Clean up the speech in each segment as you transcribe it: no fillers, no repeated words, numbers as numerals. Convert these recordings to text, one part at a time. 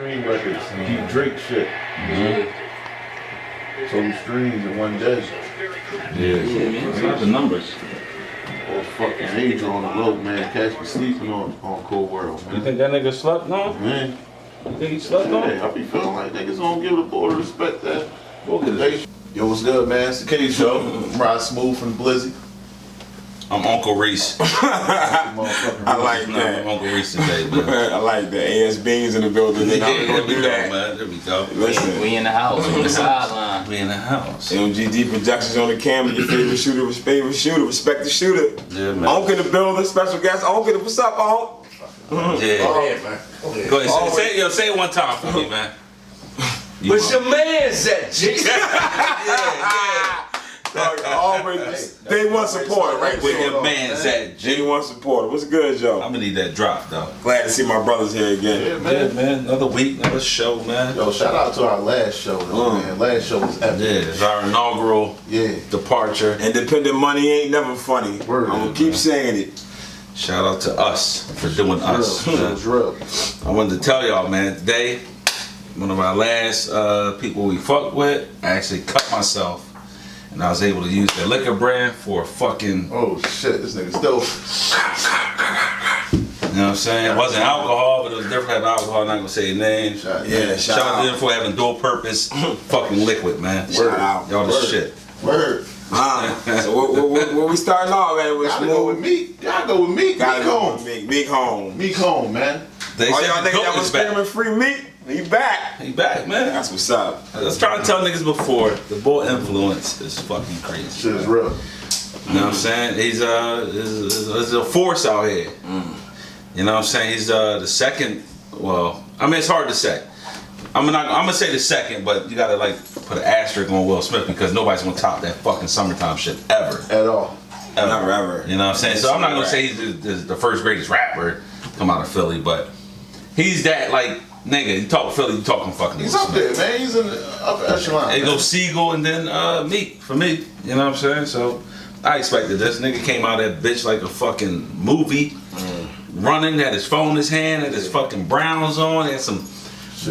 stream records and deep Drake shit. Total streams in one day. Yeah, it's not the numbers. Oh, fucking major on the globe, man. Cats be sleeping on Cold World, man. You think that nigga slept on? Man. You think he slept on? Yeah, I be feeling like niggas don't give the boy respect that. Look at this. Yo, what's good, man? It's the K Show. I'm Rod Smooth from Blizzy. I'm Uncle Reese. I like that. I'm Uncle Reese today, man. I like that. ASB's in the building. Yeah, There we go, man. There we go. Listen. We in the house, on the sideline. We in the house. MGD Productions on the camera. Your favorite shooter, respect the shooter. Yeah, man. Unc in the building. Special guest. Unc, what's up, Unc? Yeah. Go ahead, man. Go ahead. Say it one time for me, man. What's your man's at, G? Yeah. Always day one supporter right Where there. your man's at, Day G? one supporter. What's good, Joe? I'm gonna need that drop, though. Glad to see my brothers here again. Yeah, man. Yeah, man. Another week, another show, man. Yo, shout out to our last show, though, man. Last show was epic. Yeah, it's our inaugural departure. Independent money ain't never funny. Word, I'm gonna keep saying it. Shout out to us for doing us. man. Drill. I wanted to tell y'all, man, today, one of our last people we fucked with, I actually cut myself. And I was able to use the liquor brand for fucking... Oh, shit. This nigga still... You know what I'm saying? It wasn't alcohol, but it was different type of alcohol. I'm not gonna say your name. Shout Shout out to them for having dual purpose fucking liquid, man. Shout out. Y'all the Word. shit. Word. So what we starting off, man? Gotta go with Meek. Gotta go with Meek. Gotta Meek go home. with Meek home. Meek home, man. They All said y'all the niggas that goat was is back. screaming free Meek, he back. He back, man. That's what's up. I was trying to tell niggas before, the boy influence is fucking crazy. Shit is real. You know what I'm saying? He's a force out here. You know what I'm saying? He's the second. Well, I mean it's hard to say. I'm gonna say the second, but you gotta like put an asterisk on Will Smith because nobody's gonna top that fucking summertime shit ever. At all. Never ever. You know what I'm saying? So I'm not gonna say he's the first greatest rapper come out of Philly, but he's that like nigga. You talk Philly, you talking fucking. He's Will up Smith. there, man. He's in the upper echelon. It goes Siegel and then Meek for me. You know what I'm saying? So I expected this. Nigga came out of that bitch like a fucking movie. Running, had his phone in his hand, had his fucking Browns on, had some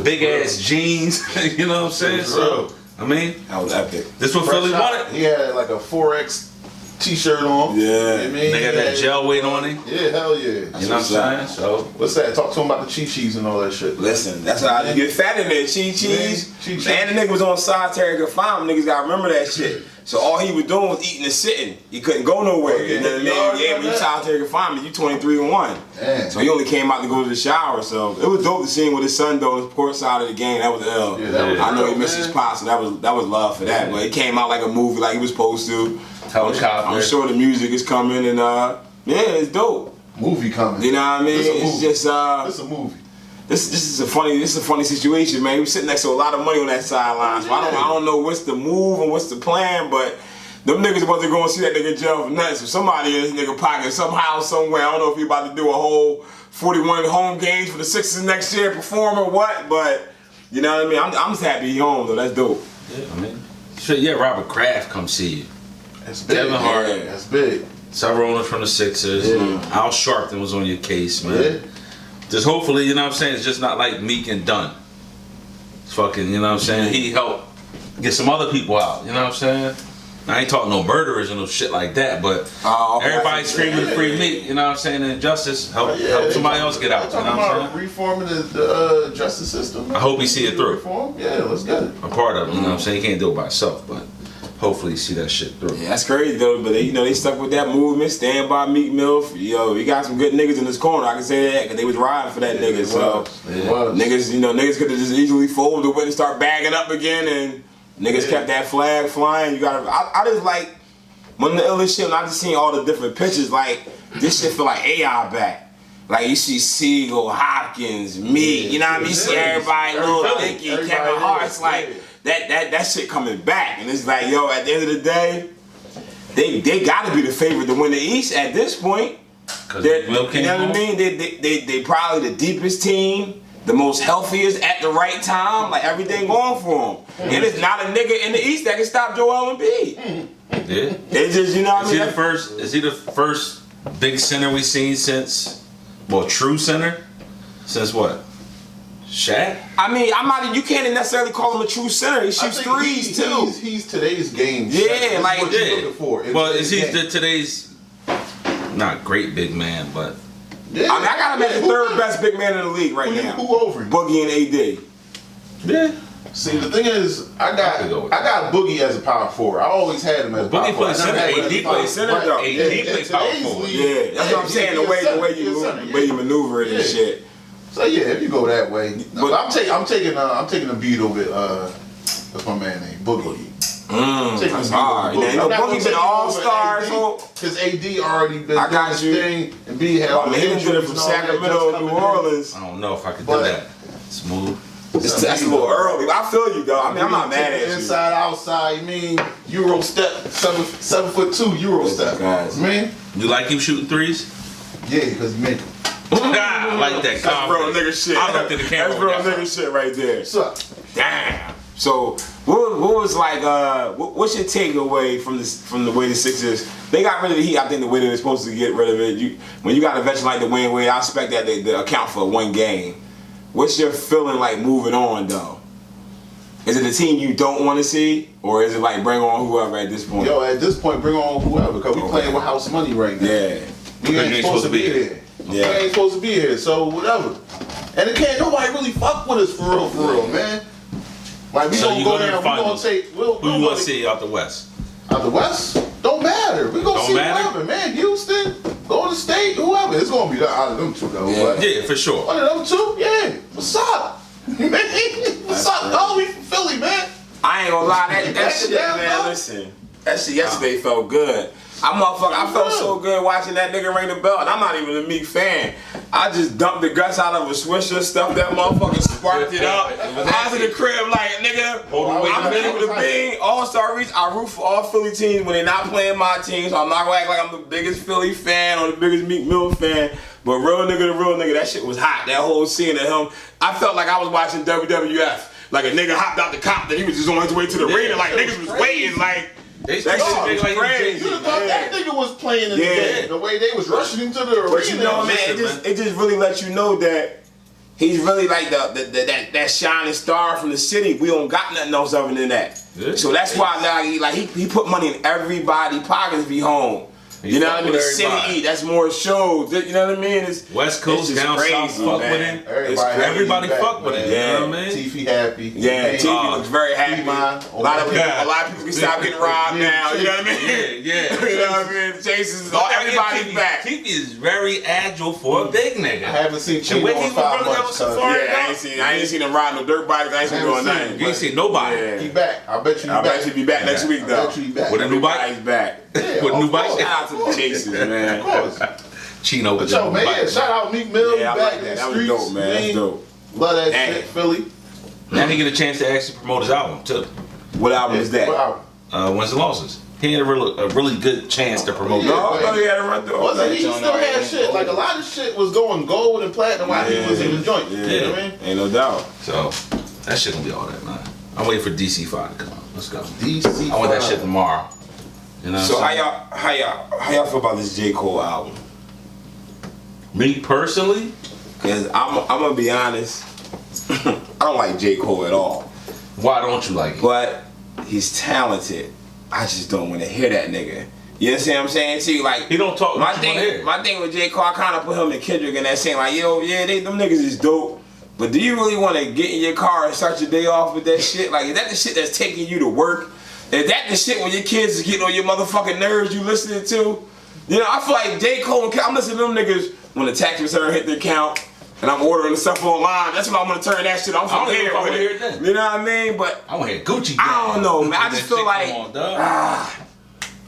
big ass jeans. You know what I'm saying? So I mean, That was epic. this what Philly wanted. He had like a 4X t-shirt on. Yeah. You know what I mean? They got that gel weight on him. Yeah, hell yeah. You know what I'm saying? So What's that? Talk to him about the cheese and all that shit. Listen, that's how you get fat in there. Cheese. Cheese. And the nigga was on solitary confinement. Niggas gotta remember that shit. So all he was doing was eating and sitting. He couldn't go nowhere. Okay. You know what I mean? Yeah, when you solitary confinement, you 23-1. Damn. So he only came out to go to the shower. So it was dope to see him with his son though, his court side of the game. That was ill. Yeah, that was I know real, he missed man. his pop, so that was love for that. But it came out like a movie, like he was supposed to. helicopter. I'm sure the music is coming and yeah, it's dope. Movie coming. You know what I mean? It's a It's movie. just It's a movie. This is a funny situation, man. He was sitting next to a lot of money on that sideline. So I don't know what's the move and what's the plan, but them niggas wasn't going to see that nigga in jail for nothing. So somebody in this nigga pocket somehow, somewhere. I don't know if he about to do a whole 41 home games for the Sixers next year, perform or what, but you know what I mean? I'm just happy he home though. That's dope. yeah, I mean, shit. Yeah, Robert Kraft come see you. That's big. Kevin Hart. Yeah, that's big. Several owners from the Sixers. Yeah. Al Sharpton was on your case, man. Yeah. Just hopefully, you know what I'm saying, it's just not like Meek and Dunn. It's fucking, you know what I'm saying, he helped get some other people out, you know what I'm saying? I ain't talking no murderers and no shit like that, but everybody's screaming free Meek, you know what I'm saying, and justice, help somebody else get out, you know Talking what I'm about saying? reforming the justice system. I hope he see it through. Reform? Yeah, let's get it. A part of it, you know what I'm saying, he can't do it by himself, but hopefully he see that shit through. Yeah, that's crazy though, but they stuck with that movement, stand by Meek Mill. Yo, he got some good niggas in his corner, I can say that, because they was riding for that nigga, so. It was. Niggas could have just easily folded away and start bagging up again, and niggas kept that flag flying. You gotta, I just like, one of the illest shit, when I just seen all the different pictures, like, this shit feel like AI back. Like, you see Siegel, Hopkins, Meek, you know what I mean? You see everybody, Lil Dicky, Kevin Hart, it's like, that shit coming back. And it's like, yo, at the end of the day, they gotta be the favorite to win the East at this point. Because You know Will what came I home. mean? They probably the deepest team, the most healthiest at the right time, like everything going for them. And it's not a nigga in the East that can stop Joel Embiid. Yeah. They just, you know what I mean? Is he the first big center we seen since, well, true center? Since what? Shaq? I mean, I'm not. You can't necessarily call him a true center. He shoots threes too. He's today's game. Yeah, That's like what you're looking for. Well, is he today's not great big man, but Yeah. I mean, I got him as the third best big man in the league right now. Who over him? Boogie and AD. yeah. See, the thing is, I got Boogie as a power forward. I always had him as a power Boogie forward. plays center. AD plays center, though. AD plays power forward. Yeah, that's what I'm saying. The way you move, the way you maneuver it and shit. So yeah, if you go that way, but I'm taking the beat over what's my man name? Boogie. That's hard. Boogie's an all-star, because AD already been I got doing his thing, and B had all the he did it injuries from and all that Sacramento just to New coming in. Orleans. I don't know if I could do But- that. Smooth. That's a little early. I feel you, though. I mean, I'm not mad at you. Inside, outside, I mean, Euro step, 7'2" Euro step. Guys. Man, You like him shooting threes? yeah, because he make them. I like that That's real confidence. nigga shit. I looked at the camera. That's real with that. nigga shit right there. What's up? Damn. So what was like? What's your takeaway from the way the Sixers? They got rid of the Heat. I think the way they were supposed to get rid of it. When you got a veteran like Dwayne Wade, I expect that they account for one game. What's your feeling like moving on though? Is it the team you don't want to see, or is it like bring on whoever at this point? Yo, at this point, bring on whoever, because we playing with house money right now. Yeah. We ain't supposed to be here. Yeah. We ain't supposed to be here, so whatever. And again, nobody really fuck with us for real, man. Like, we So gonna you go go to the down, we gonna finals. take, Who you want to see out the West? out the West? Don't matter. We gonna Don't see matter? whoever, man. Houston, Golden State, whoever. It's gonna be out of them two, though. Yeah. But Yeah, for sure. one of them two, yeah. What's up? Man, what's up? Oh, we from Philly, man. I ain't gonna lie, that shit, Damn, man. dog. Listen, that shit yesterday felt good. I felt so good watching that nigga ring the bell, and I'm not even a Meek fan. I just dumped the guts out of a Swisher, stuffed that motherfucker, sparked it up. I was in the crib like, nigga, I'm able to be All-Star reach. I root for all Philly teams when they're not playing my team, so I'm not gonna act like I'm the biggest Philly fan or the biggest Meek Mill fan. But real nigga to real nigga, that shit was hot. That whole scene of him, I felt like I was watching WWF. Like a nigga hopped out the cop, then he was just on his way to the arena. Like niggas was waiting, like. They That still shit big was like crazy. You'd have thought that nigga was playing in the game. The way they was rushing him to the arena. But you know, man, it just really lets you know that he's really like that shining star from the city. We don't got nothing else other than that. Yeah. So that's why now he put money in everybody's pockets to be home. You know what I mean? The city, that's more shows. You know what I mean? It's West Coast, it's just down crazy, south, fuck with man. him. Everybody fuck with it. You know what I mean? Tiffy happy. Yeah, TV looks very happy. A lot of people can stop getting robbed now. You know what I mean? Yeah. You know what I mean? Jason's everybody's back. TP is very agile for a big nigga. I haven't seen The Chino way in he 5 was running months. that was cuz. safari. Yeah, I ain't seen him ride no dirt bikes. I ain't seen him doing nothing. You ain't seen nobody. Yeah. He back. I bet you he I back. bet you be back next week I though. bet you he back. With a new bike? He's back. Yeah, With a new of bike? course. Shout out to the Chasers, man. Of course. Chino But with yo, the man, bike. shout out Meek Mill. Yeah, I back like in that. the That was streets. dope, man. That's dope. Love that Dang. shit, Philly. Now he get a chance to actually promote his album too. What album is that? Wow. Wins and losses. He had a really good chance to promote Yeah. that. No, I thought he had a run through. Wasn't he still had shit? Like a lot of shit was going gold and platinum while he was in the joint. Yeah. You know what I mean? Ain't no doubt. So that shit gonna be all that, man. I'm waiting for DC5 to come out. Let's go. DC. I want that shit tomorrow. You know. So what I'm how y'all feel about this J. Cole album? Me personally, Cause I'm gonna be honest, I don't like J. Cole at all. why don't you like it? But he's talented. I just don't want to hear that nigga. You understand what I'm saying? See, like He don't talk. my what you wanna hear. thing with J. Cole, I kind of put him and Kendrick in that saying like, yo, yeah, them niggas is dope. But do you really want to get in your car and start your day off with that shit? Like, is that the shit that's taking you to work? Is that the shit when your kids is getting on your motherfucking nerves you listening to? You know, I feel like J. Cole and I'm listening to them niggas when the tax return hit their account and I'm ordering the stuff online. That's when I'm gonna turn that shit on. I don't I'm even here with hear it. it then. You know what I mean? But I want to hear Gucci. I don't know, man. I just That feel shit like come on, dog.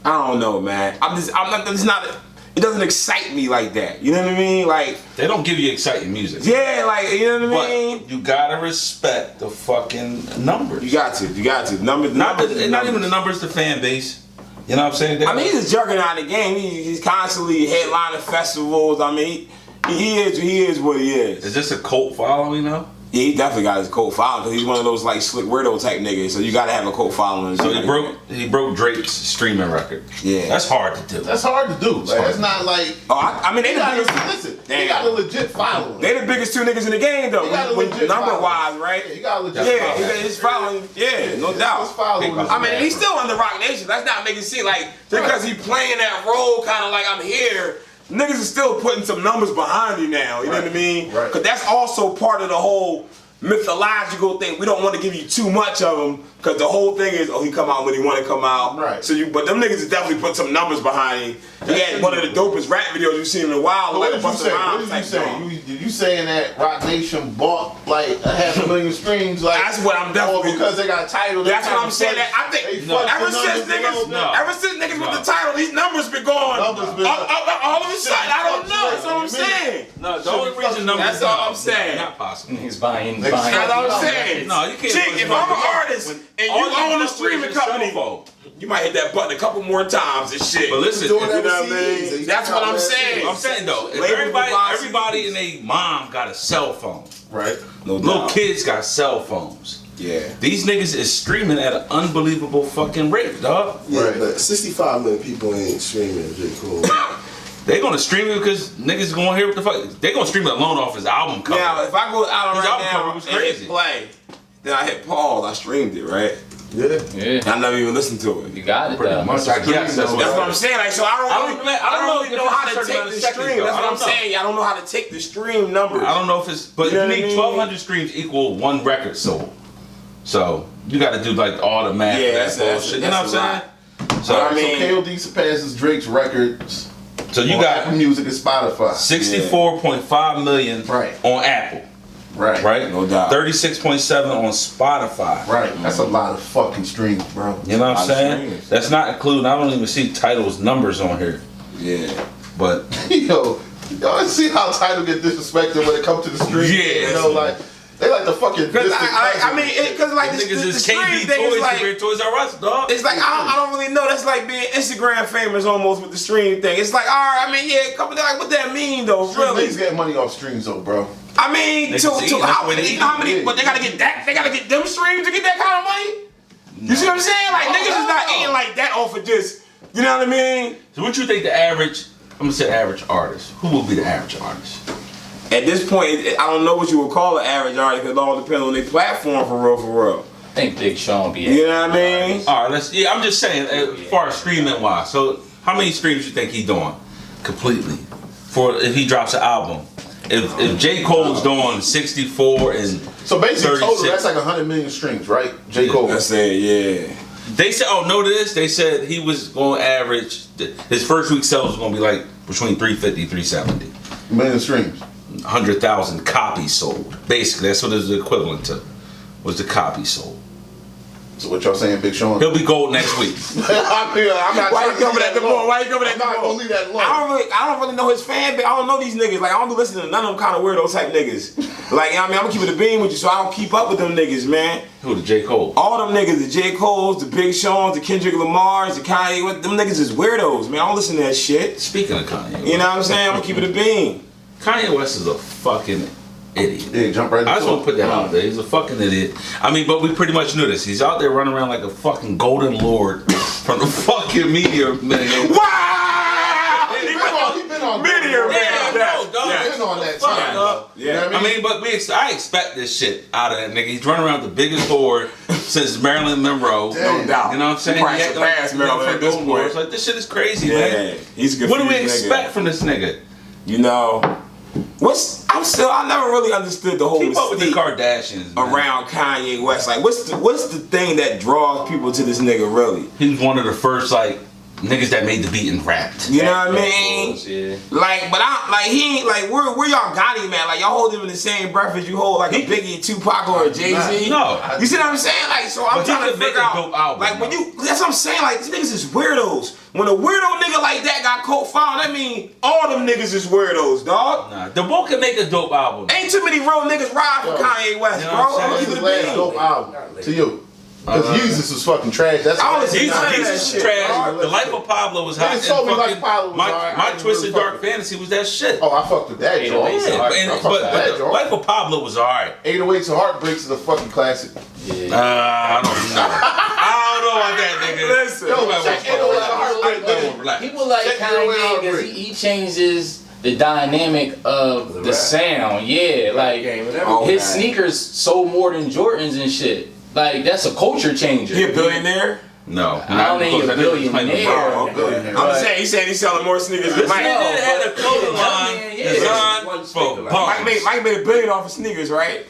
I don't know, man. It's not. It doesn't excite me like that. You know what I mean? Like, They don't give you exciting music. yeah, like you know what I mean. But you gotta respect the fucking numbers. You got to. Numbers. Not even the numbers, the fan base. You know what I'm saying? I mean, he's a juggernaut in the game. He's constantly headlining festivals. I mean, he is what he is. Is this a cult following though? Yeah, he definitely got his cult following because he's one of those like slick weirdo type niggas. So you gotta have a cult following. So he broke Drake's streaming record. Yeah, that's hard to do. That's hard to do. Like, it's not like. Oh, I mean, they the biggest. Listen, they got a legit following. They the biggest 2 niggas in the game though. Number wise, right? Yeah, you got a legit. Yeah, he's following. Yeah, no doubt. I mean, he's still under Rock Nation. Let's not make it seem like because he playing that role, kind of like I'm here. Niggas is still putting some numbers behind you now. You know what I mean? Right. Because that's also part of the whole mythological thing. We don't want to give you too much of him because the whole thing is, he come out when he want to come out. Right. So but them niggas is definitely put some numbers behind him. He had one of the dopest rap videos you've seen in a while. What did you say? Did you saying that Rock Nation bought like 500,000 streams? Like that's what I'm definitely because they got a title. That's what I'm saying. I think ever since niggas with the title, these numbers been going all of a sudden. I don't know. That's what I'm saying. No, the only reason numbers. That's all I'm saying. Not possible. He's buying. That's all I'm saying. No, you can't. Chick, if I'm an artist and you own a streaming company, you might hit that button a couple more times and shit. But listen, you know what I mean? That's what I'm saying. I'm saying though, if everybody and they mom got a cell phone, right? No little doubt. kids got cell phones. Yeah. These niggas is streaming at an unbelievable fucking rate, dog. Yeah, Right. but 65 million people ain't streaming J. Cole. They gonna stream it because niggas gonna hear what the fuck. They gonna stream it alone off his album cover. Now, if I go out His right album cover now was and crazy. hit play, then I hit pause, I streamed it, right? Yeah. Yeah. I never even listened to it. You got it Pretty though. much, I guess. That's That's what I'm saying. Like, so I don't know really know how to take the stream. That's what I'm saying. I don't know how to take the stream numbers. I don't know if it's, but You know you what I need mean? 1,200 streams equal 1 record sold. So you got to do like all the math. Yeah, for that bullshit. You know what I'm saying? So I mean- KOD surpasses Drake's records. So you on got Apple Music and Spotify. 64.5 million Right. on Apple, Right. right? No doubt. 36.7 on Spotify. Right. That's a lot of fucking streams, bro. You know what I'm A lot of saying? streams. That's not including. I don't even see titles numbers on here, Yeah. but Yo, y'all see how Tidal get disrespected when it comes to the stream? Yeah. You know, like they like the fucking. Because I mean, because like niggas the is stream KB thing is Toys like, compared to Toys R Us, dog. it's like I don't really know. That's like being Instagram famous almost with the stream thing. It's like, all right, I mean, yeah, like what that mean though, really? Niggas getting money off streams though, bro. I mean, Niggas to eating, how that's what they many? eat. But they gotta get that. They gotta get them streams to get that kind of money. You see what I'm saying? Like niggas is not eating like that off of just. You know what I mean? So what you think the average? I'm gonna say average artist. Who will be the average artist? At this point, I don't know what you would call an average artist because it all depends on their platform for real, for real. I think Big Sean be. You know what I mean? All right, I'm just saying, as far as streaming wise. So, how many streams you think he doing completely for if he drops an album? If J. Cole's doing 64 and So basically, 36. total that's like 100 million streams, right? J. Cole. I said, yeah. they said, oh no, to this they said he was going to average his first week sales was going to be like between 350, 370, million streams. 100,000 copies sold. Basically, that's what it's equivalent to. Was the copies sold? So what y'all saying, Big Sean? He'll be gold next week. I'm not Why trying you to coming leave at the that alone. boy? Why you coming at I'm the not boy? gonna leave that alone. I don't really know his fan base. I don't know these niggas. Like I don't do listen to none of them kind of weirdo type niggas. Like you know what I mean, I'm gonna keep it a beam with you, so I don't keep up with them niggas, man. Who, the J. Cole? All them niggas, the J. Cole's, the Big Sean's, the Kendrick Lamar's, the Kanye, them niggas is weirdos, man. I don't listen to that shit. Speaking of Kanye, You know what I'm saying? I'm gonna keep it a beam. Kanye West is a fucking idiot. Yeah, jump right I just into want to put that out there. He's a fucking idiot. I mean, but we pretty much knew this. He's out there running around like a fucking golden lord from the fucking media, man. Wow! He been on Meteor, man. Yeah, Yeah. dog. Yeah. He's been on that Fuck, time. dog. You know what I mean, but I expect this shit out of that nigga. He's running around with the biggest lord since Marilyn Monroe. No doubt. You know what I'm saying? He probably He acting surpassed Marilyn at this Golden Lord. point. It's like, this shit is crazy, Yeah, man. he's a good What do we nigga. expect from this nigga? You know, I never really understood the whole Keep up with the mystique Kardashians, man. around Kanye West. Like, what's the thing that draws people to this nigga really? He was one of the first, like, niggas that made the beat and rapped. You know what I mean? Yeah. Like, but he ain't like where y'all got him at? Like y'all hold him in the same breath as you hold like a Biggie, Tupac, or a Jay-Z. No. You see what I'm saying? Like, so I'm But he trying to could make figure a out. dope album, Like when though. that's what I'm saying. Like these niggas is weirdos. When a weirdo nigga like that got cult found, that mean all them niggas is weirdos, dog. Nah, the boy can make a dope album. Ain't too many real niggas ride for Yo, Kanye West, you know bro. what I'm I'm What's gonna his keep it a last bean. dope album to you? Because Yeezus was fucking trash. That's I was- Jesus That was shit. trash. Alright, The Life of Pablo was hot. Niggas and told me fucking Life of Pablo was alright. I my didn't Twisted really Dark fuck with it. Fantasy was that shit. Oh, I fucked with that joint. Yeah, but, I fucked with that but the joint. Life of Pablo was alright. 808s and Heartbreaks is a fucking classic. I don't know. I don't know about that, nigga. Listen. Yo, Nobody check wants to 808s and fuck Heartbreaks. with that. Relax. People like Check your way Kanye out, because Rick. he changes the dynamic of the rap. sound. Yeah, like game and Oh, his man. sneakers sold more than Jordans and shit. Like that's a culture changer. He a billionaire? No. I don't think he's a That nigga was claiming billionaire. power. Okay. I'm just saying, he said he's selling more sneakers than This Mike. nigga had a clothing Yeah, line yeah. designed One for sneaker line. bums. Mike made $1 billion off of sneakers, right?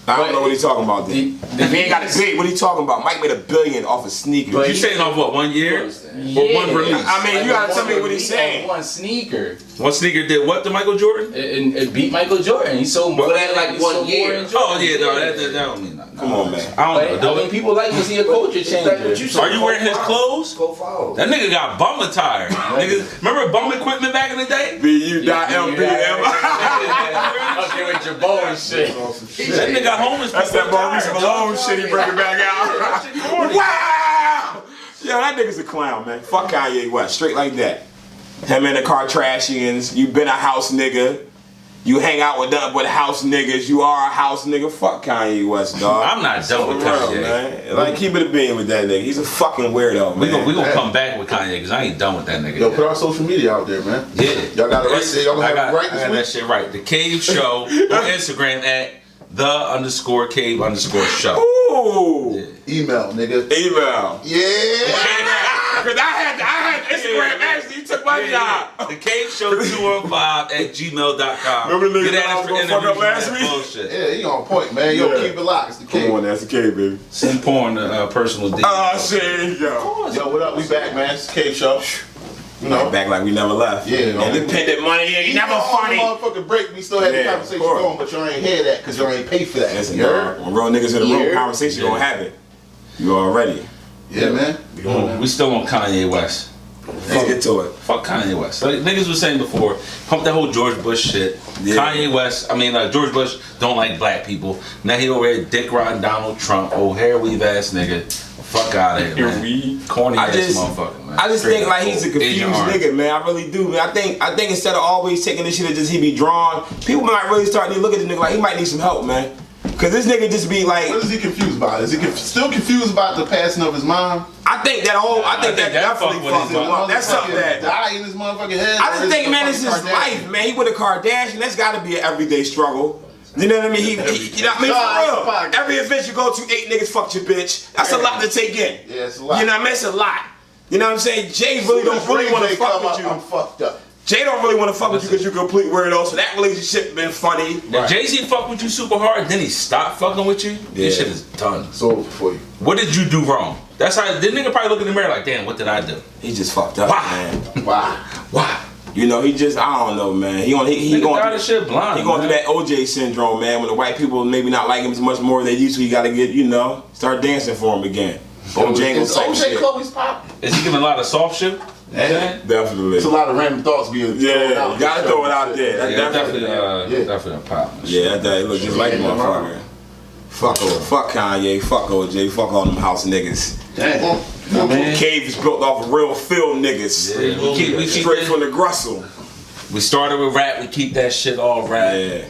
I don't know what he's talking about then. The- If he ain't got a big, what he talking about? Mike made $1 billion off of sneakers. But You saying off what, 1 year? Or Yeah. one release? I mean, you gotta tell me what he's saying. One sneaker. One sneaker did what to Michael Jordan? It beat Michael Jordan. He sold more. But that, like, he sold 1 year. more than Jordan. Oh yeah, no, that don't mean nothing. Come on, man. I don't But, know. I mean, people like to see a culture changer. Are you wearing his clothes? Go follow. That nigga got bum attire. Nigga, remember bum equipment back in the day? BU.MBM. Up there with your bow and shit. That nigga got homeless That's that people Maurice attire. Malone shit he bring it back out. Wow! Yo, that nigga's a clown, man. Fuck Kanye West. Straight like that. Him and the Kardashians. You been a house nigga. You hang out with nothing but house niggas. You are a house nigga. Fuck Kanye West, dog. I'm not done with For real, Kanye. man. Like, keep it a being with that nigga. He's a fucking weirdo, We man. gonna come back with Kanye because I ain't done with that nigga. Yo, put our social media out there, man. Yeah. Y'all got it right there. Y'all gonna have it right I got that this week? shit right. The Cave Show on Instagram at _cave_show. Ooh. Email, nigga. Email. Yeah. Cause I had Instagram actually, you took my job. The Cave Show 215 @gmail.com. Remember the nigga Get that I asked was for gonna fuck up interviews last and week? bullshit. Yeah, he on point, man. Yo, Yeah. keep it locked. It's the Come kid. on, that's the K, baby. Send porn to personal details. Oh shit, yo. Yo, what up? We back, man. It's the Cave Show. You know, Back like we never left. Yeah, Independent money ain't never funny. Motherfucking break. We still had the Yeah, conversation of course. going, but y'all ain't hear that because y'all ain't paid for that. Listen, You heard? dog, when real niggas in the room, Yeah. conversation Yeah. gonna happen. You already. Yeah, man. We still on Kanye West. Let's get to it. Fuck Kanye West. Like niggas was saying before, pump that whole George Bush shit. Yeah. Kanye West, George Bush don't like black people. Now he over here dick riding Donald Trump, old hair weave ass nigga. Fuck out of here, man. Corny I ass just- motherfucker, man. I just Straight think up like he's a old confused Asian orange. nigga, man. I really do, man. I think instead of always taking this shit as just he be drawn, people might really start to look at this nigga like he might need some help, man. Cause this nigga just be like, What is he confused about? Is he still confused about the passing of his mom? I think that that definitely fuck with fucked his him up. That's something that. die in his motherfucking head. I or just is think, it man, a it's his fucking life, man. He with a Kardashian. That's got to be an everyday struggle. You know what I mean? You know what I mean? For real. Every event you go to, 8 niggas fucked your bitch. That's a lot to take in. Yeah, it's a lot. You know what I mean? It's a lot. You know what I'm saying? Jay really don't really want to fuck with I'm you. fucked up. Jay don't really want to fuck with you because you're a complete weirdo. So that relationship been funny. If Jay-Z fuck with you super hard, then he stop fucking with you, this Yeah. shit is done. It's over for you. What did you do wrong? That's how the nigga probably look in the mirror like, damn, what did I do? He just fucked up, Why? man. Wow. Why? You know, he just, I don't know, man. He Nigga going got through, his shit blind. he going through man. that OJ syndrome, man. When the white people maybe not like him as much more than they used to, he got to get, you know, start dancing for him again. Bojangles Is type OJ shit. Chloe's pop? Is he giving a lot of soft shit? Yeah. Definitely. It's a lot of random thoughts being Yeah, thrown out. gotta throw it out there. That Yeah, definitely. definitely a pop. Yeah, that look just like a motherfucker. Fuck Kanye, fuck OJ, fuck all them house niggas. Damn. Man. Cave is built off of real field niggas. Yeah, we keep Straight that- from the Grussel. We started with rap, we keep that shit all rap. Yeah.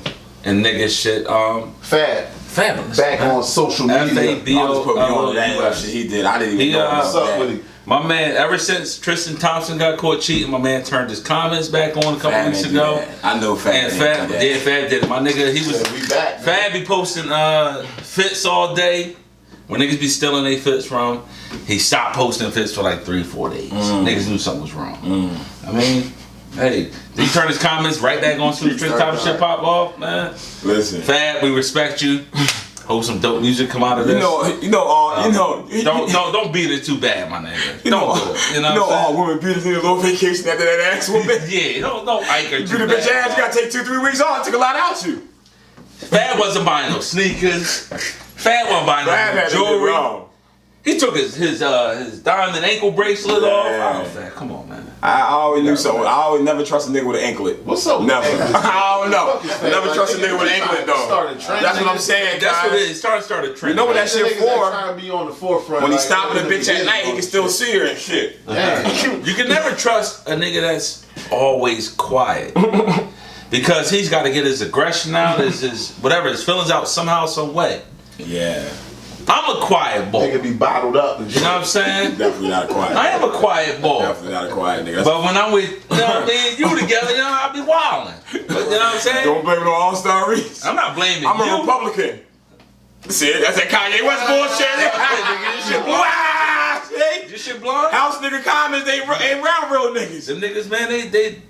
And nigga shit, Fab. fabulous. Back on social media. F-A-B-O. I'll just put me on that shit he did. I didn't even He, know What's about up with that. him? My man, ever since Tristan Thompson got caught cheating, my man turned his comments back on a couple Fab weeks ain't do ago. that. I know Fab. And ain't Fab, do that. yeah, Fab did it. My nigga, he was Yeah, we back, man. Fab be posting fits all day. When niggas be stealing they fits from, he stopped posting fits for like 3-4 days. Niggas knew something was wrong. I mean, hey, did he turn his comments right back on soon as Tristan Thompson shit pop off, man? Listen. Fab, we respect you. Hope some dope music come out of this. Don't beat it too bad, my nigga. Don't do it. You know what I'm saying? women beat us in a little vacation after that ass whooping. Yeah, don't Ike her You too beat a bitch bad. ass, you gotta take 2-3 weeks off. Took a lot out you. Fab wasn't buying no sneakers. Fab wasn't buying Fab no had to do jewelry. wrong. He took his diamond ankle bracelet off. Yeah. I don't know. Come on, man. I always knew so. I always never trust a nigga with an anklet. What's up? Never. I don't know. Fuck is I never that? trust a Like, nigga with an niggas anklet trying to though. start a trend. That's what I'm saying, That's guys. what it is. Started a trend. You know what that shit Niggas that for? trying to be on the forefront. When he like, stopping a in the bitch at beginning night, he on can still shit. see her and shit. Damn. You can never trust a nigga that's always quiet. Because he's got to get his aggression out, his whatever, his feelings out somehow, some way. Yeah. I'm a quiet boy. Nigga be bottled up and shit. You know what I'm saying? Definitely not a quiet. I am a quiet boy. Definitely not a quiet nigga. But when I'm with, you know what I mean, you together, you know, I be wilding. But, you know what I'm saying? Don't blame it on All-Star Reese. I'm not blaming I'm you. a Republican. See, that's that Kanye West bullshit. Wow, see? This shit blonde? House nigga comments, they ain't round real niggas. Them niggas, man,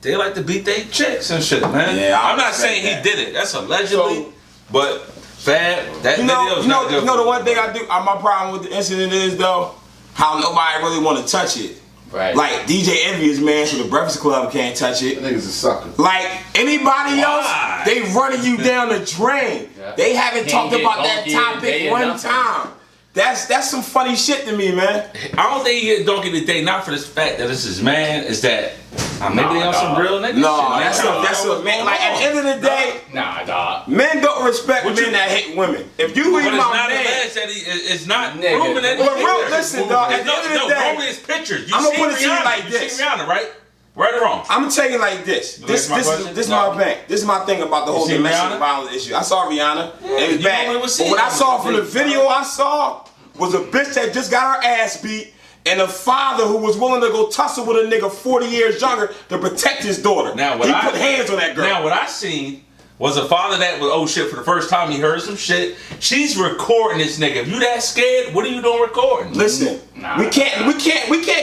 they like to beat they chicks and shit, man. Yeah, I I'm not respect saying that. he did it. That's allegedly. But Fab, that You know, video's you know, not good. you know the for one him. thing I do, my problem with the incident is though, how nobody really want to touch it. Right. Like DJ Envy's man from the Breakfast Club can't touch it. Niggas a sucker. Like anybody Why? else, they running you down the drain. Yeah. They haven't Can't talked get about that donkey topic day or one nothing. time. That's some funny shit to me, man. I don't think he don't get a day, not for this fact that this is man, is that maybe they on some real nigga No, shit. that's a man. Like at the end of the day, Nah, dog. men don't respect What men you- that hate women. If you But leave it's my not man, alleged that it's not Nigga. proven that But he real- did that. listen, dog, at the No, end of the no, day, only his pictures. You I'ma seen put it to you Rihanna. like You this. seen Rihanna, right? Right or wrong? I'm telling you like this. This my is question? this is No. my bank. This is my thing about the whole seen domestic Rihanna? violence issue. I saw Rihanna. and it was you bad. only was But what I seeing saw her. from the video I saw was a bitch that just got her ass beat and a father who was willing to go tussle with a nigga 40 years younger to protect his daughter. Now, what he I put hands on that girl. Now, what I seen was a father that was, oh shit, for the first time he heard some shit. She's recording this nigga. If you that scared, what are you doing recording? Listen, Nah, we can't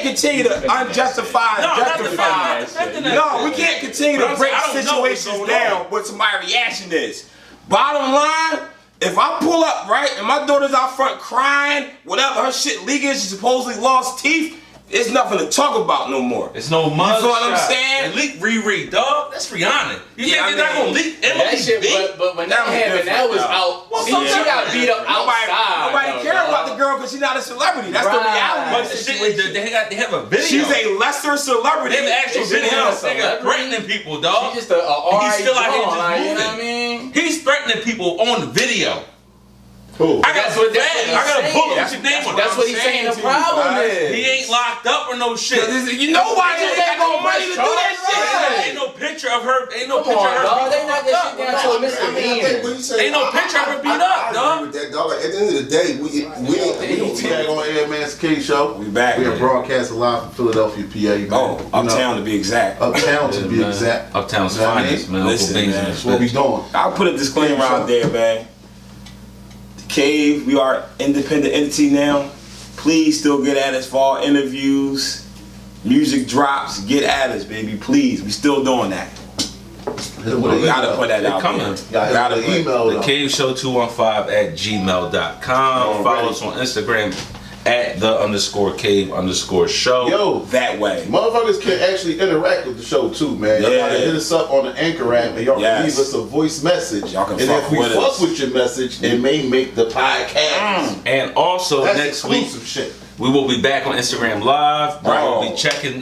continue to unjustify No, and not justify. defending that No, shit. we can't continue But to I'm break saying, I don't know what's situations going down on. what somebody's reaction is. Bottom line, if I pull up, right, and my daughter's out front crying, whatever, her shit leaking, she supposedly lost teeth, it's nothing to talk about no more. It's no mug. You feel what I'm shot. saying? And leak Riri, dog. That's Rihanna. You Yeah, think they're not I mean, gonna leak That Emily shit, B? but when That that was happened, that was different, out. Well, She sometimes- got beat up outside. Nobody though, care about dog. the girl because she's not a celebrity. That's the Right. reality. But of the the shit situation. is that they have a video. She's a lesser celebrity. They have an actual Is she video a of nigga celebrity? threatening people, dog. She's just a alright He's still out here draw, just like, you know moving. what I mean? He's threatening people on the video. Who? I got what- I got a he's book saying. with your name on it. That's what he's saying the to you, problem guys. is. He ain't locked up or no shit. You know why they ain't got no money to do that shit? Ain't no picture of her. Ain't no Come picture on, of her. dog. They being knocked fucked that up. shit down to a I misdemeanor. think when you say, Ain't no picture of her beat up, I dog. agree with that, dog. Like, at the end of the day, we Back on Air Man's K Show. We back. We are broadcasting live from Philadelphia, PA. Man. Oh, You uptown know, to be exact. Uptown to Yeah, be man. exact. Uptown's You know what I finest, mean? man. Listen, Uncle Beans man. and That's what we shit. doing. I'll put a disclaimer out there, man. The Cave, we are independent entity now. Please still get at us for all interviews, music drops. Get at us, baby. Please, we still doing that. We gotta put that out coming. there. Got an email. The though. Cave Show 215@gmail.com. Follow us on Instagram at @the_cave_show. Yo, That way. motherfuckers can actually interact with the show too, man. Y'all gotta Yeah. hit us up on the Anchor app and y'all Yes. can leave us a voice message. Y'all can and fuck if we with fuck us. with your message, it may make the podcast. And also That's next week exclusive shit. we will be back on Instagram Live. Brian will Oh. be checking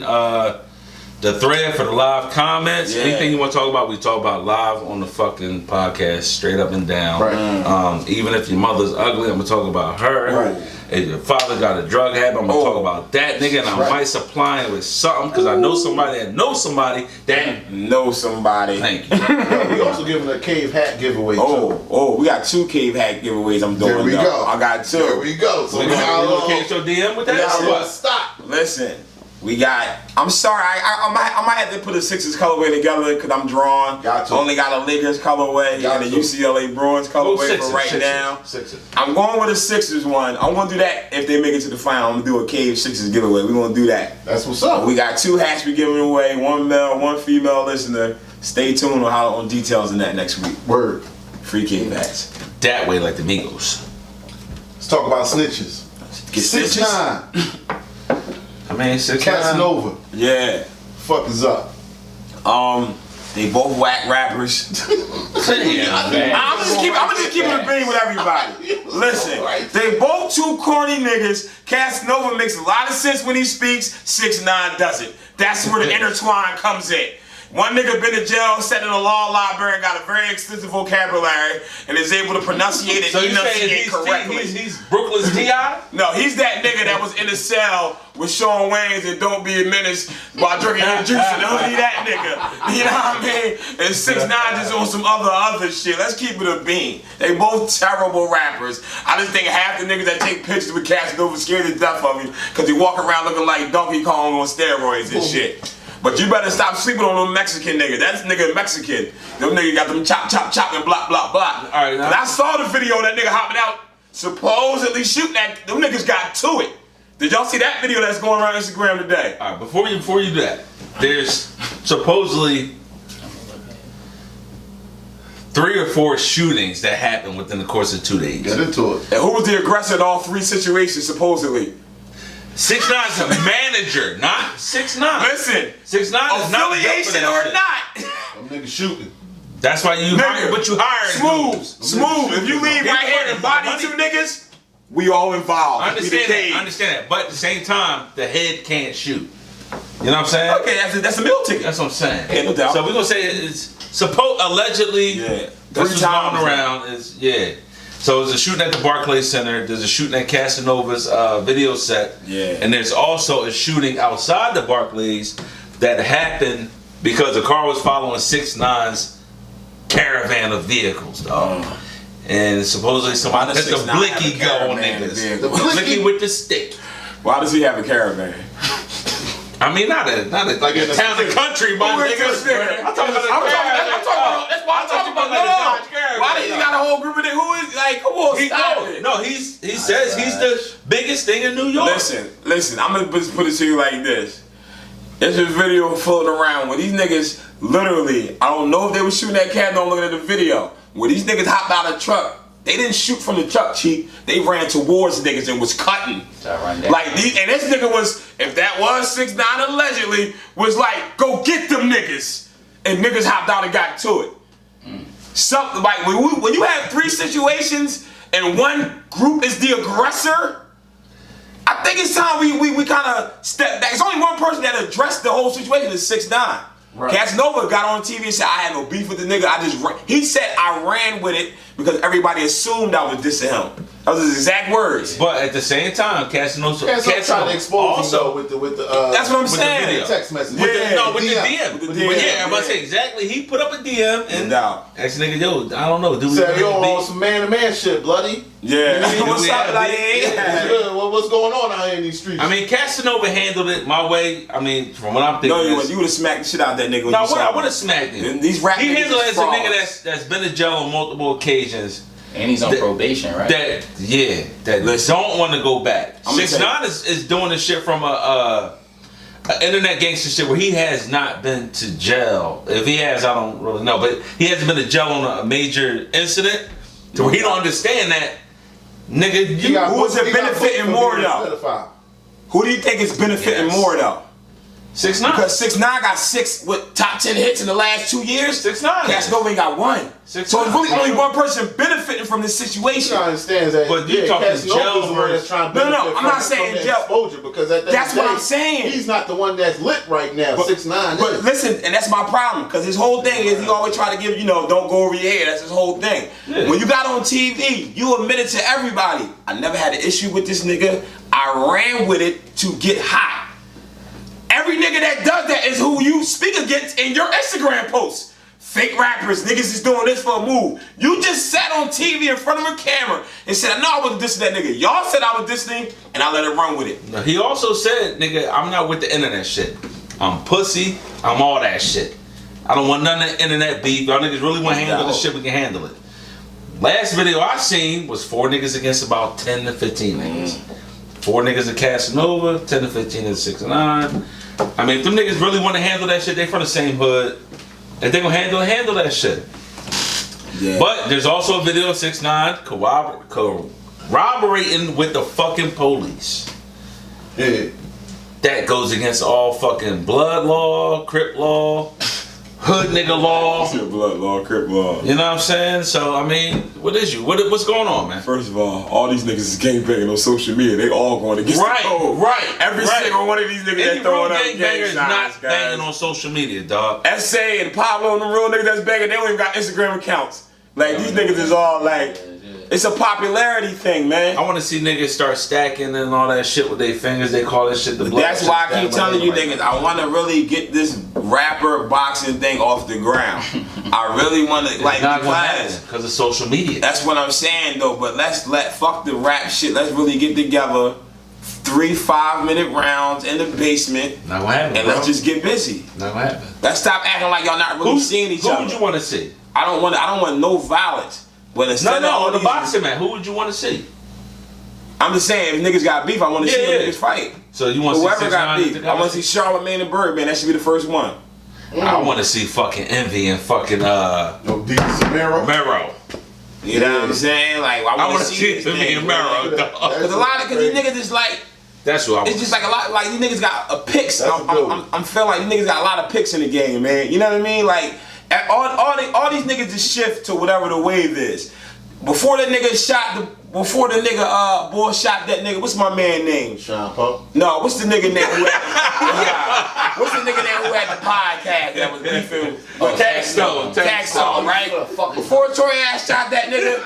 the thread for the live comments. Yeah. Anything you want to talk about, we talk about live on the fucking podcast, straight up and down. Right. Even if your mother's ugly, I'm gonna talk about her. Right. If your father got a drug habit, I'm gonna Oh. talk about that nigga, and I Right. might supply it with something because I know somebody that knows somebody that. Know somebody. Thank you. We also giving a cave hat giveaway too. We got 2 cave hack giveaways I'm doing. There we though. go. I got 2. There we go. So We we got got a a little Cave Show DM with that. we got a or little what? stop. Listen, we got. I'm sorry, I might have to put a Sixers colorway together because I'm drawn. Got to. Only got a Lakers colorway Got and a to. UCLA Bruins colorway Sixers, for right Sixers, now. Sixers. I'm going with a Sixers one. I'm gonna do that if they make it to the final. I'm gonna do a Cave Sixers giveaway. We're gonna do that. That's what's up. We got 2 hats we giving away. 1 male, 1 female listener. Stay tuned on details in that next week. Word. Free Cave hats. That way, like the Migos. Let's talk about snitches. Get 6ix9ine. I mean, 6ix9ine. Casanova. Yeah. Fuck is up. They both whack rappers. I'm just keeping it being with everybody. Listen, they both two corny niggas. Casanova makes a lot of sense when he speaks. 6ix9ine doesn't. That's where the intertwine comes in. One nigga been in jail, sat in a law library, and got a very extensive vocabulary, and is able to pronunciate and enunciate correctly. He's Brooklyn's T.I.? No, he's that nigga that was in the cell with Sean Wayans and Don't Be a Menace while drinking your juice, and only that nigga. You know what I mean? And 6ix9ine just on some other shit. Let's keep it a bean. They both terrible rappers. I just think half the niggas that take pictures with Casanova scared to death of him because they walk around looking like Donkey Kong on steroids and shit. But you better stop sleeping on them Mexican niggas. That nigga Mexican. Them niggas got them chop and blah blah blah. All right, now. I saw the video of that nigga hopping out, supposedly shooting at them niggas. Got to it. Did y'all see that video that's going around Instagram today? All right, before you do that, there's supposedly 3 or 4 shootings that happened within the course of 2 days. Get into it. And who was the aggressor in all 3 situations, supposedly? 6ix9ine's a manager, not 6ix9ine. Listen, 6ix9ine is not affiliation or shit. not. Them niggas shooting. That's why you hired what you hired. Smooth. If you leave right here and body 2 niggas, we all involved. I understand that. But at the same time, the head can't shoot. You know what I'm saying? Okay, that's a meal ticket. That's what I'm saying. Yeah, no doubt. So we're gonna say it's allegedly. Yeah. That's 3 what's times going around. So there's a shooting at the Barclays Center. There's a shooting at Casanova's video set. Yeah. And there's also a shooting outside the Barclays that happened because a car was following 6ix9ine's caravan of vehicles, dog. And supposedly somebody let the blicky go on niggas. The blicky with the stick. Why does he have a caravan? I mean, not a like in the town and country, my niggas. I'm talking about that's why I'm talking about the Dodge Caravan. Why did he got a whole group of it? Who is like? Come on, stop it. No, he says he's the biggest thing in New York. Listen. I'm gonna put it to you like this. There's a video floating around where these niggas literally, I don't know if they were shooting that cat. Don't look at the video. Where these niggas hopped out of the truck. They didn't shoot from the truck, Chief. They ran towards niggas and was cutting. Like, and this nigga was, if that was 6ix9ine allegedly, was like, go get them niggas. And niggas hopped out and got to it. Something like, when you have 3 situations and one group is the aggressor, I think it's time we kind of step back. It's only one person that addressed the whole situation is 6ix9ine. Right. Casanova got on TV and said, I had no beef with the nigga. He said, I ran with it because everybody assumed I was dissing him. That was his exact words. But at the same time, Casanova tried to expose him with the that's what I'm saying. The text message. With the DM. I'm about to say exactly. He put up a DM and asked nigga, yo, I don't know. Do we said, yo, on some man-to-man shit, bloody. Yeah. What's up, bloody? What's going on out here in these streets? I mean, Casanova handled it my way. I mean, from what I'm thinking. No, you would have smacked the shit out of that nigga. No, I would have smacked him. These rap he handled it as a frauds. nigga that's been in jail on multiple occasions. And he's on probation, right? That don't want to go back. 6ix9ine is doing this shit from a internet gangster shit where he has not been to jail. If he has, I don't really know, but he hasn't been to jail on a major incident to where he don't understand that. Nigga, who is it benefiting more though? Who do you think is benefiting more though? 6ix9ine. Because 6ix9ine got 6 top 10 hits in the last 2 years. 6ix9ine. Casanova ain't got 1. 6ix9ine. So it's really only one person benefiting from this situation. I understand that. But you talking jail that's trying to benefit I'm not saying jail exposure because that's what I'm saying. He's not the one that's lit right now. 6ix9ine. But listen, and that's my problem because his whole thing is he always try to give don't go over your head. That's his whole thing. Yeah. When you got on TV, you admitted to everybody. I never had an issue with this nigga. I ran with it to get hot. Every nigga that does that is who you speak against in your Instagram posts. Fake rappers, niggas is doing this for a move. You just sat on TV in front of a camera and said, I know I wasn't dissing that nigga. Y'all said I was dissing and I let it run with it. Now, he also said, nigga, I'm not with the internet shit. I'm pussy, I'm all that shit. I don't want none of the internet beef. Y'all niggas really want to handle this shit, we can handle it. Last video I seen was 4 niggas against about 10 to 15 niggas. 4 niggas at Casanova, 10 to 15 at 6ix9ine. I mean, if them niggas really want to handle that shit, they from the same hood. If they gonna handle that shit. Yeah. But there's also a video of 6ix9ine corroborating with the fucking police. Yeah. That goes against all fucking blood law, Crip law. hood nigga law. Blood law, crip law. You know what I'm saying? So I mean, what is you? What's going on, man? First of all these niggas is gangbanging on social media. They all going against the code. Right. Every single one of these niggas Any that throwing real up gangbanger gang is signs, not guys. banging on social media, dog. SA and Pablo and the real niggas that's banging, they don't even got Instagram accounts. Like these niggas is all like, it's a popularity thing, man. I want to see niggas start stacking and all that shit with their fingers. They call that shit the blood. That's why I keep telling you niggas, I want to really get this rapper boxing thing off the ground. I really want to, like, because of social media. That's what I'm saying though, but fuck the rap shit. Let's really get together 3 5-minute rounds in the basement. Not gonna happen, and bro. let's just get busy. Not gonna happen. Let's stop acting like y'all not really seeing each other. Who would you want to see? I don't want no violence. But instead of all the these, boxing man. Who would you want to see? I'm just saying, if niggas got beef, I want to see niggas fight. So you want to see whoever got beef? I want to see Charlotte Man and Birdman. That should be the first one. I want to see fucking Envy and fucking Mero. You know what I'm saying? Like I want to see Envy and Mero. Because these niggas is like. That's what I want. It's just like a lot. Like these niggas got a picks. I'm feeling like these niggas got a lot of picks in the game, man. You know what I mean? Like all these niggas just shift to whatever the wave is. Before the nigga boy shot that nigga. What's my man name? Sean Poe. No, what's the nigga name who had what's the nigga name who had the podcast that was beefing? Taxstone, right? Before Troy Ave shot that nigga,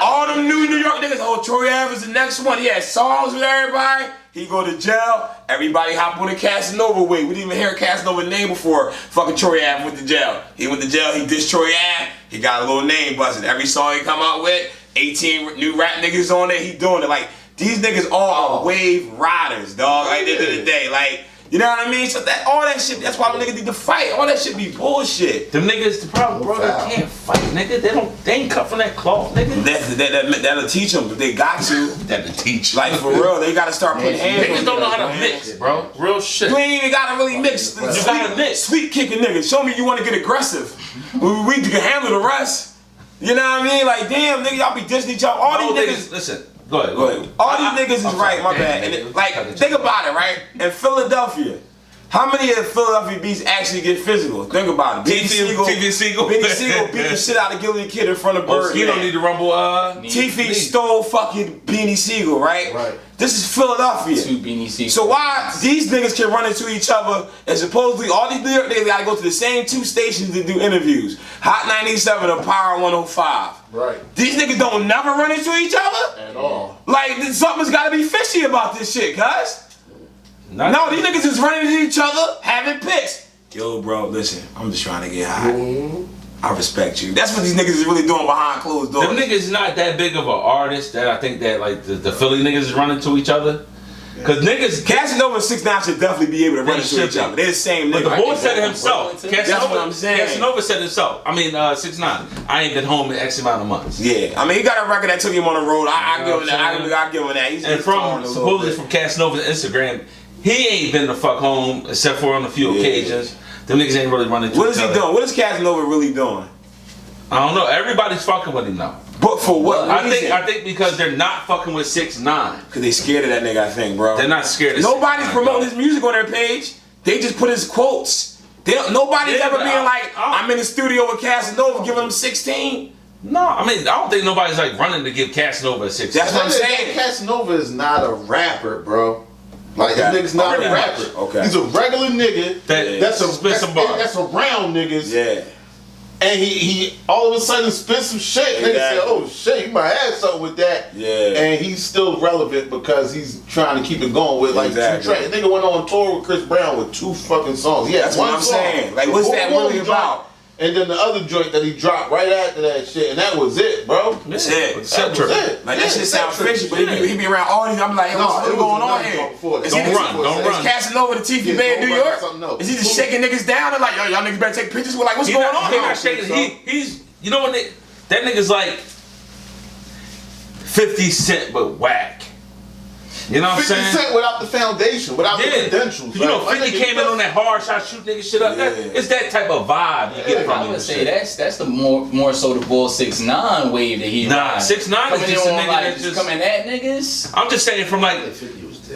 all them New York niggas, Troy Ave is the next one. He had songs with everybody. He go to jail. Everybody hop on the Casanova wave. We didn't even hear Casanova's name before fucking Troy Ave went to jail. He went to jail. He dissed Troy Ave. He got a little name busted. Every song he come out with, 18 new rap niggas on it. He doing it. Like these niggas all are wave riders, dog. At the end of the day, like. You know what I mean? So that all that shit, that's why them niggas need to fight. All that shit be bullshit. Them niggas, the problem, bro, they can't fight, nigga. They ain't cut from that cloth, nigga. That'll teach them, but they got to. That'll teach. Like for real, they gotta start putting hands on niggas don't know how to mix, bro. Real shit. You ain't even gotta really mix. You gotta mix. Sweet kicking niggas. Show me you wanna get aggressive. We can handle the rest. You know what I mean? Like damn, nigga, y'all be dissing each other. All these niggas. Listen. Go ahead. All these niggas is right, my bad. And like, think about it, right? In Philadelphia, how many of the Philadelphia beats actually get physical? Think about it. Benny Siegel beat the shit out of Gillian Kid in front of Bird. He don't need to rumble. T-Feet stole fucking Beanie Siegel, right? Right. This is Philadelphia. 2 Beanie Siegels. So why these niggas can run into each other and supposedly all these New York niggas gotta go to the same 2 stations to do interviews? Hot 97 and Power 105. Right. These niggas don't never run into each other? At all. Like something's gotta be fishy about this shit, guys. No, these niggas is running into each other, having pics. Yo, bro, listen, I'm just trying to get high. I respect you. That's what these niggas is really doing behind closed doors. Them niggas not that big of an artist that I think that like the Philly niggas is running to each other. Cause niggas Casanova and 6ix9ine should definitely be able to run into each other. They're the same nigga. But the boy said it himself. That's what I'm saying. Casanova said it himself. I mean, 6ix9ine. I ain't been home in X amount of months. Yeah, I mean, he got a record that took him on the road. I give him that. I give him that. He's and from supposedly from Casanova's Instagram, he ain't been the fuck home except for on a few occasions. Them niggas ain't really running to each other. What is he doing? What is Casanova really doing? I don't know. Everybody's fucking with him now. But for what reason? I think because they're not fucking with 6ix9ine. Because they scared of that nigga, I think, bro. They're not scared of Nobody's 6ix9ine, promoting his music on their page. They just put his quotes. Nobody's ever being like, I'm in the studio with Casanova giving him 16. No, I mean, I don't think nobody's like running to give Casanova a 16. That's what I'm saying. Casanova is not a rapper, bro. Like this nigga's not a rapper. Okay. He's a regular nigga that's around niggas. Yeah. And he all of a sudden spit some shit. Exactly. Niggas say, oh shit, you might have something with that. Yeah. And he's still relevant because he's trying to keep it going with like 2 tracks. Nigga went on tour with Chris Brown with 2 fucking songs. Yeah, that's what I'm saying. Like, what's that really about? And then the other joint that he dropped right after that shit, and that was it, bro. That's it. That was it. Like that shit sounds fishy, but he be around all these. I'm like, what's going on here? Don't run. Is Casanova the TV man in New York? Is he just shaking niggas down and like, yo, y'all niggas better take pictures? We're like, what's going on? He's not shaking. He's you know what? That nigga's like 50 Cent but whack. You know what I'm saying? 50 Cent without the foundation, without the credentials. You know, 50 came in on that hard shot, shoot nigga shit up. It's that type of vibe you get from him. I would say that's the more so the bull 6ix9ine wave that he. Nah, 6ix9ine is just a nigga like, that just coming at niggas. I'm just saying from like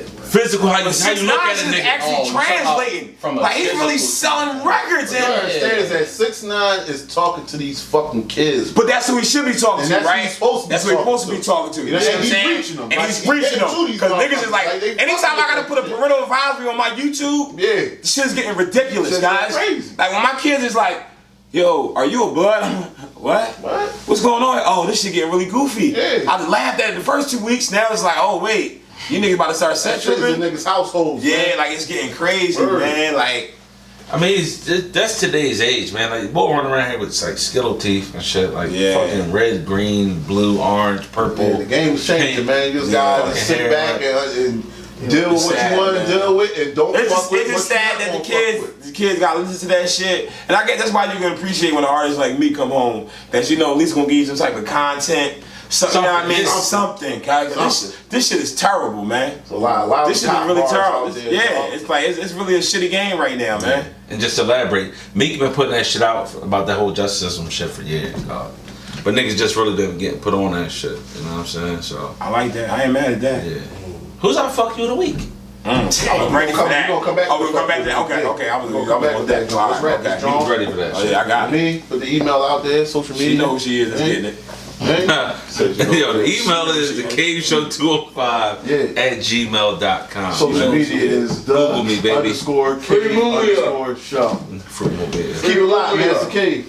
Physical, how you look 6ix9ine at a is nigga. actually translating. from a Like he's really physical selling records, You and understand is that 6ix9ine is talking to these fucking kids. but that's who he should be talking And to, that's who right? he's supposed to be That's who he's talking supposed to be to. talking to. You You know, know what and I'm he's saying? preaching them. And Like, he's he preaching getting them. to these Because niggas is like, motherfuckers. Like, they anytime I fucking gotta put a with parental advisory on my YouTube, Yeah. this shit's getting ridiculous, Shit's guys. crazy. Like when my kids is like, yo, are you a blood? I'm like, what? What? What's going on? Oh, this shit getting really goofy. Yeah. I laughed at it the first 2 weeks. Now it's like, oh wait, you niggas about to start set That shit is in tripping? niggas' households. Yeah, man. like it's getting crazy, Word. man. Like, I mean, that's today's age, man. Like, we'll run around here with like Skittle teeth and shit, like Yeah. fucking red, green, blue, orange, purple. Yeah, the game's changing, Pink. man. You just Yeah. gotta sit Hair. back and deal with what sad, you want to man. deal with, and don't it's fuck just, with it's what just you sad not that gonna the kids got to listen to that shit. And I guess that's why you can appreciate when an artist like me come home, that you know at least gonna give you some type of content. Something, you know what I mean? Something. Something. This shit is terrible, man. It's a lot This shit of is really bars terrible. out there, Yeah, dog. it's like it's really a shitty game right now, man. And just to elaborate, Meek been putting that shit out about that whole justice system shit for years, dog. But niggas just really been getting put on that shit. You know what I'm saying? So I like that. I ain't mad at that. yeah. Who's our fuck you of the week? I was ready for that. We gonna come back. Oh, we're gonna come back to that. Okay, okay. I was We're gonna come back to with that. Let's wrap Okay. this, You John. was ready for that Oh shit. yeah, I got it. Me, put the email out there, social media. She knows who she is. That's getting it. Yo, the email is thecaveshow205 Yeah. at gmail.com. Social media is Google me, baby. _K_show. Fruit Mobile. Keep it locked, man. It's the K.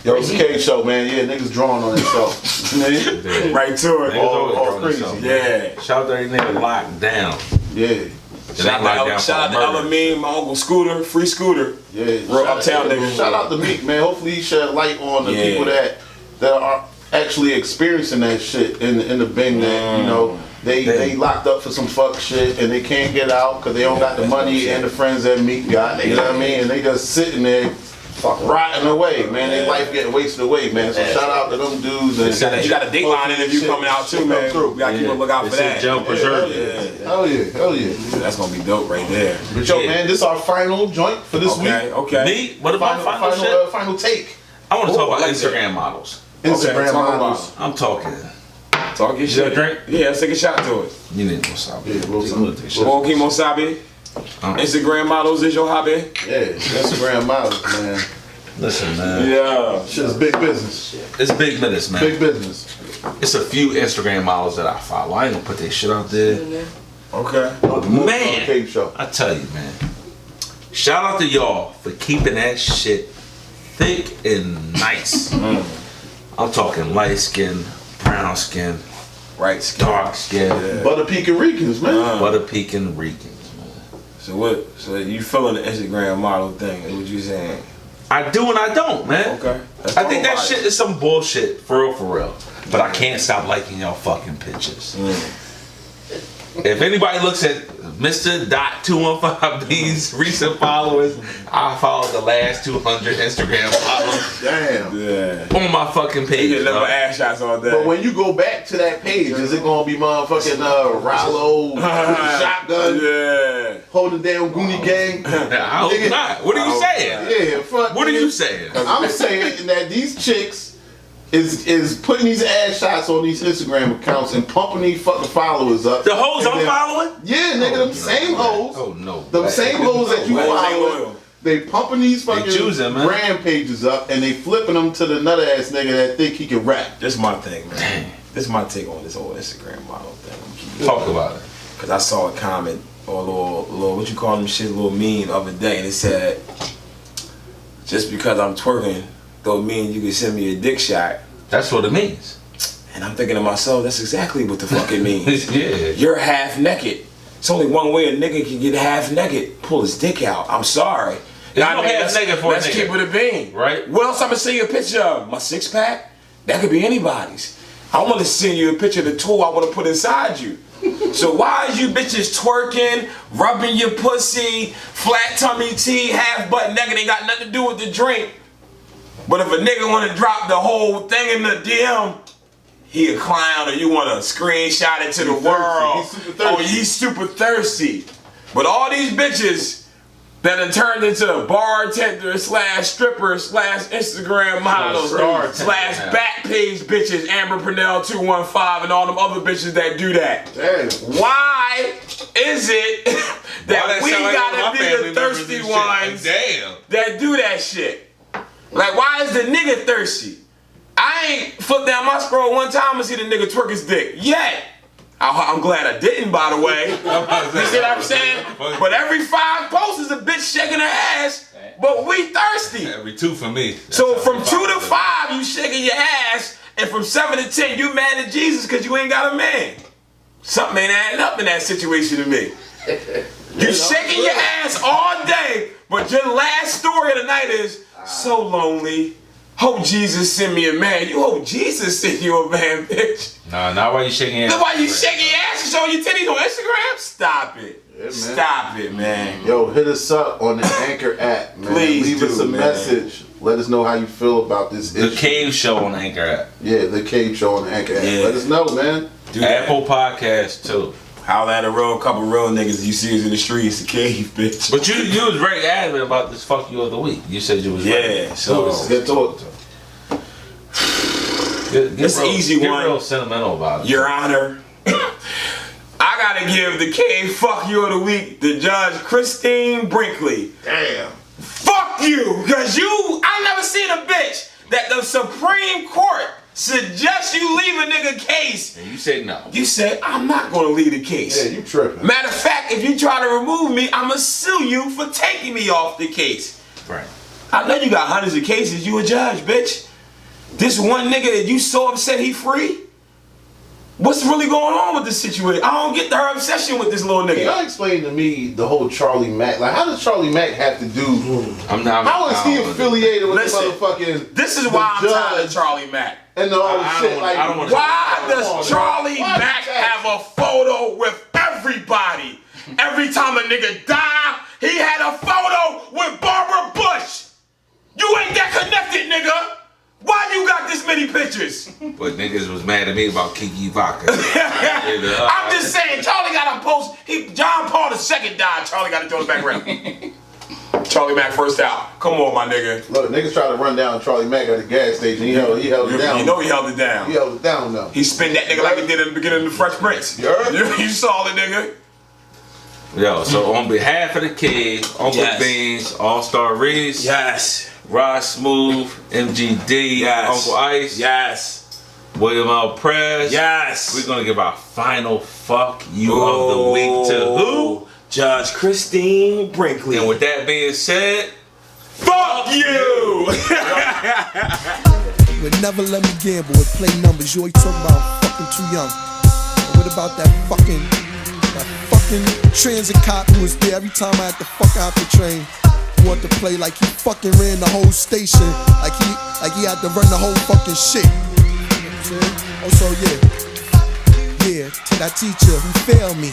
Yo, it's the K show, man. Yeah, niggas drawing on themselves. Yeah. Right to it. Niggas always all throwing crazy. themselves. Yeah. Shout out to every nigga locked down. Yeah. Shout out to Ella Mean, my uncle Scooter, free Scooter. Yeah, Real uptown niggas. Shout out to Meek, man. Hopefully he shed light on the Yeah. people that are actually experiencing that shit in the Bing that, you know, they locked up for some fuck shit and they can't get out because they don't got the money and the friends that Meek got. You know what I mean? And they just sitting there rotting away, man. Their life getting wasted away, man. So shout out to them dudes. And You got a Dateline interview coming out too, man. We gotta keep a lookout for that. Gel preserve. Hell yeah, hell yeah. That's gonna be dope right there. But yo, man, this is our final joint for this week. Okay. Me? What about final shit? Final take. I want to talk about I like Instagram models. Instagram talk models. I'm talking. Talk your You shit. got a drink? Yeah, let's take a shot to it. You need wasabi. Yeah, wasabi. I'm gonna take a shot. Well, Kimo Sabi, Instagram models is your hobby? Yeah, Instagram models, man. Listen, man. Yeah. Shit's big business. It's big business, man. Big business. It's a few Instagram models that I follow. I ain't gonna put their shit out there. Okay. Man. Cave show. I tell you, man. Shout out to y'all for keeping that shit thick and nice. I'm talking light skin, brown skin, Right. dark skin, Butter Pecan Ricans, man. butter pecan Ricans, man. So what? So you feeling the Instagram model thing? Is what you saying? I do and I don't, man. Okay. Let's I talk think that about shit it. is some bullshit, for real, for real. But I can't stop liking y'all fucking pictures. If anybody looks at Mr.215B's recent followers, I followed the last 200 Instagram followers Damn. Yeah. on my fucking You page. get little dog. ass shots all day. But when you go back to that page, is it gonna be motherfucking Rollo with a shotgun Yeah. holding down Goonie Gang? I hope not. What are you saying? Yeah, fuck. What are nigga. you saying? I'm saying that these chicks is putting these ass shots on these Instagram accounts and pumping these fucking followers up. The hoes And I'm then- following? Yeah, nigga, them same hoes. Oh no. Them same hoes that you Hoes ain't follow. loyal. They pumping these fucking choosing, man. brand pages up and they flipping them to the nut ass nigga that think he can rap. This is my thing, man. This is my take on this whole Instagram model thing. Talk about it. Cause I saw a comment or a little what you call them shit, a little meme the other day, and it said, "Just because I'm twerking, don't mean you can send me a dick shot." That's what it means. And I'm thinking to myself, that's exactly what the fuck it means. Yeah. You're half naked. It's only one way a nigga can get half naked. Pull his dick out. I'm sorry. There's Now, no half let's, naked for a let's nigga. keep it a bean. Right. What else I'm gonna send you a picture of? My six pack? That could be anybody's. I want to send you a picture of the tool I want to put inside you. So why is you bitches twerking, rubbing your pussy, flat tummy tea, half butt naked, ain't got nothing to do with the drink. But if a nigga want to drop the whole thing in the DM, he a clown, or you want to screenshot it to the He's thirsty. world. He's super thirsty. Oh, he's super thirsty. But all these bitches that done turned into a bartender slash stripper slash Instagram model slash back page bitches, Amber Purnell 215 and all them other bitches that do that. Damn. Why is it that we gotta be the thirsty ones that do that shit? Like, why is the nigga thirsty? I ain't flipped down my scroll one time and see the nigga twerk his dick yet. I'm glad I didn't, by the way. You see what I'm saying? But every 5 posts is a bitch shaking her ass, but we thirsty. Every 2 for me. So from 2 to 5, you shaking your ass, and from 7 to 10, you mad at Jesus because you ain't got a man. Something ain't adding up in that situation to me. You shaking your ass all day, but your last story of the night is so lonely. Hope Jesus send me a man. You hope Jesus send you a man, bitch. Nah, not while you shaking your ass. That's why you shaking your ass and showing your titties on Instagram? Stop it. Yeah, man. Stop it, man. Yo, hit us up on the Anchor app, man. Please Leave us a man. message. Let us know how you feel about this issue. The Cave Show on Anchor app. Yeah, the Cave Show on the Anchor app. Yeah. Let us know, man. Do that. Apple Podcast too. Holla at a couple real niggas you see us in the streets, the cave, bitch. But you was very adamant about this fuck you of the week. You said you was Yeah, so Get to it. It's an easy get one. real sentimental about it. Your Honor, I gotta give the cave fuck you of the week to Judge Christine Brinkley. Damn. Fuck you, cause I never seen a bitch that the Supreme Court suggests you leave a nigga case. And you said no. You said, I'm not gonna leave the case. Yeah, you tripping. Matter of fact, if you try to remove me, I'ma sue you for taking me off the case. Right. I know you got hundreds of cases, you a judge, bitch. This one nigga that you so upset he free? What's really going on with this situation? I don't get her obsession with this little nigga. Can y'all explain to me the whole Charlie Mack? Like, how does Charlie Mack have to do? How is he affiliated with Listen, the motherfucking? This is why I'm the tired of judge Charlie Mack. and the whole shit. Like, Why does Charlie Mack have a photo with everybody? Every time a nigga die, he had a photo with Barbara Bush. You ain't that connected, nigga. Why you got this many pictures? But niggas was mad at me about Kiki Vodka. I'm just saying, Charlie got a post. John Paul II died. Charlie got to throw it back around. Charlie Mack first out. Come on, my nigga. Look, niggas try to run down Charlie Mack at the gas station. He held it down. You know he held it down. He held it down though. He spin that nigga like he did in the beginning of the Fresh Prince. You heard? You saw the nigga. Yo, so on behalf of the Cave, Uncle Yes. Beans, All-Star Reese, Yes. Rod Smooth, MGD, Yes. Uncle Ice, Yes. William L. Press. Yes. We're gonna give our final fuck you of the week to who? Judge Christine Brinkley. And with that being said, fuck you! Would never let me gamble or play numbers. You always talk about I'm fucking too young. But what about that fucking transit cop who was there every time I had to fuck out the train? He wanted to play like he fucking ran the whole station, like he had to run the whole fucking shit. You know what I'm saying? Oh, so yeah, to that teacher who failed me.